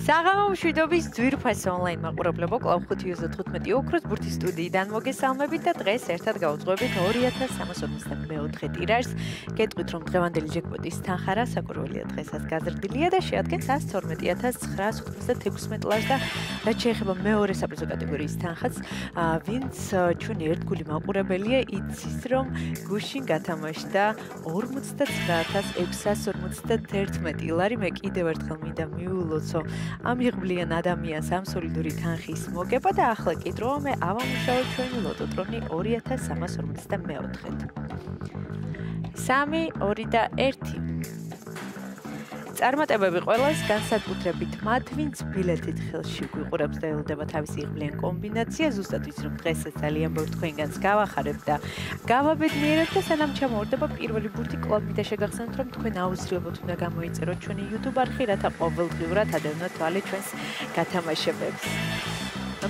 საღამო მშვიდობის ძვირფას ონლაინ მაყურებლებო, კლავ 5-15 ოქროს ბურთის სტუდიიდან მოგესალმებით და დღეს ერთად გავუძღვებით 2354 ტირაჟს. გეტყვით, რომ დღევანდელი ჯეკპოტის თანხა საკურველია დღესაც გაზრდილია და შეადგენს 112916 ლარს და რაც შეეხება მეორე საპრიზო კატეგორიის თანხას, ვინც ჩვენი ერთგული მაყურებელია, იცის, რომ გუშინ გათამაშდა 49651 ლარი. მე კიდევ ერთხელ მინდა მიულოცო ამ იღბლიან ადამიანს ამ სოლიდური თანხის მოგება და ახლა კი დროა მე ავამუშავებ ჩვენი ლოტოტრონი 2354-ით. 3, 2 და 1. წარმატებები ყველას, განსაკუთრებით მათ, ვინც ბილეთით ხელში გვიყურებს და ელოდება თავისი იღბლიან კომბინაცია. ზუსტად ვიცი, რომ დღესაც ძალიან ბევრ თქვენგანს გავახარებ და გავაბედნიერებ და სანამ ჩამოვარდება პირველი ბურთი, კვლავ მინდა შეგახსენოთ, რომ თქვენ აუცილებლად უნდა გამოიწეროთ ჩვენი YouTube არხი, რათა ყოველდღიურად ადევნოთ თვალე ჩვენს გათამაშებებს.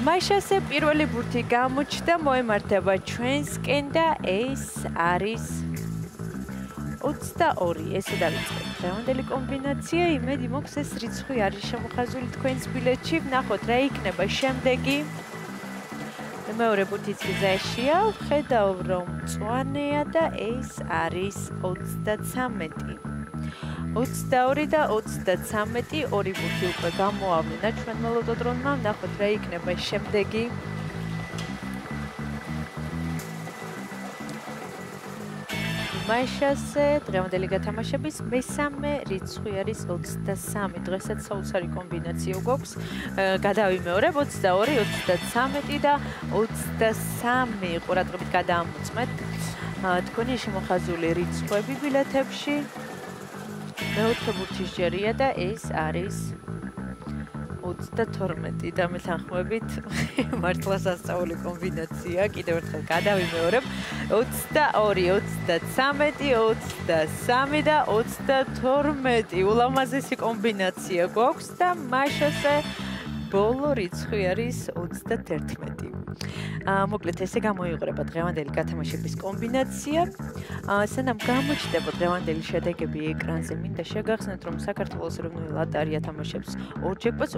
მაშასე პირველი ბურთი გამოჩნდა, მოემართება ჩვენსკენ და ეს არის 22. ესე დავიწყებთ. დღევანდელი კომბინაცია, იმედი მოქვს ეს რიცხვი არის შემოხაზული თქვენს ბილეთში. ვნახოთ რა იქნება შემდეგი. მეორე ბურთიც გზაშია, ვხედავ რომ მწვანეა და ეს არის 33. 22 და 33, ორი ბურთი უკვე გამოავლინა ჩვენმა ლოტოტრონმა. ვნახოთ რა იქნება შემდეგი. მაშასე დღევანდელი გათამაშების მესამე რიცხვი არის 23. დღესაც საოცარი კომბინაცია გვაქვს. გადავიმეორებ 22, 33 და 23 ყურადღებით გადაამოწმეთ თქვენი შემოხაზული რიცხვები ბილეთებში. მეოთხე ბურთის ჯერია და ეს არის 22 და მე თანხმობით მართლა სასწაული კომბინაცია. კიდევ ერთხელ გადავიმეორებ 22, 33, 23 და 22. ულამაზესი კომბინაცია გვაქვს და მაშასე ბოლო რიცხვი არის 31. მოკლედ ესე გამოიყურება დღევანდელი გათამაშების კომბინაცია. სანამ გამოჩნდება დღევანდელი შედეგები ეკრანზე, მინდა შეგახსენოთ, რომ საქართველოს ეროვნული ლოტარია თამაშობს ორ ჯეკპოტს.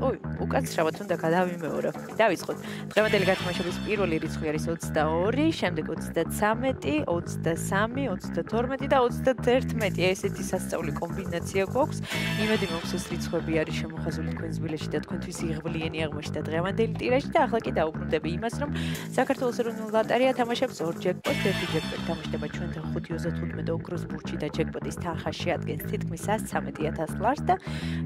უკაცრავად უნდა გადავიმეორო. დავიწყოთ. დღევანდელი გათამაშების პირველი რიცხვი არის 22, შემდეგ 33, 23, 22 და 31. ესეთი სასწაული კომბინაცია გვაქვს. იმედი მოქვს ეს რიცხვები არის შემოხაზული თქვენს ბილეთში და თქვენთვის იღბლიანი აღმოჩნდა დღევანდელი ტირაჟი და ახლა კი დაუბრუნდები იმას, რომ საქართველოს ეროვნული ლოტარია თამაშობს ორ ჯეკპოტს. ერთი ჯეკპოტი თამაშდება ჩვენთან 5-25 ოქროს ბურთში და ჯეკპოტის თანხა შეადგენს თითქმის 113,000 ლარს და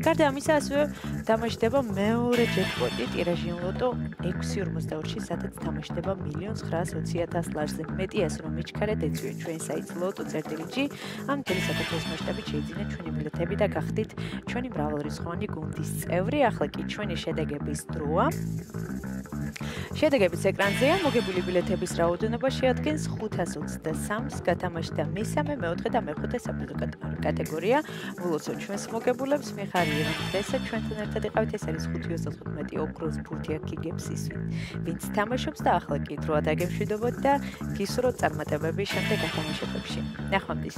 გარდა ამისა ასევე თამაშდება მეორე ჯეკპოტი ტირაჟი ლოტო 6.52-ში, სადაც თამაშდება 1,920,000 ლარზე. მეტიას რომ მიჩქარეთ, ეწვიეთ ჩვენ საიტს lotto.gi. ამ მთელი საქართველოს მასშტაბით შეიძინეთ ჩვენი ბილეთები და გახდით ჩვენი მრავალრიცხოვანი გუნდის წევრი. ახლა კი ჩვენი შედეგების დროა. შედეგების ეკრანზეა. მოგებული ბილეთების რაოდენობა შეადგენს 523-ს. გათამაშდა მესამე, მეოთხე და მეხუთე საპრიზო კატეგორია. ვილოცოთ ჩვენს მოგებულებს. მიხარია რომ დღესაც ჩვენთან ერთად იყავით. ეს არის 5-15 ოქროს ბურთი აქ იგებს ის, ვინც თამაშობს და ახლა კი დროა დაგემშვიდობოთ და გისურვოთ წარმატებები შემდეგ გათამაშებებში. ნახვამდის.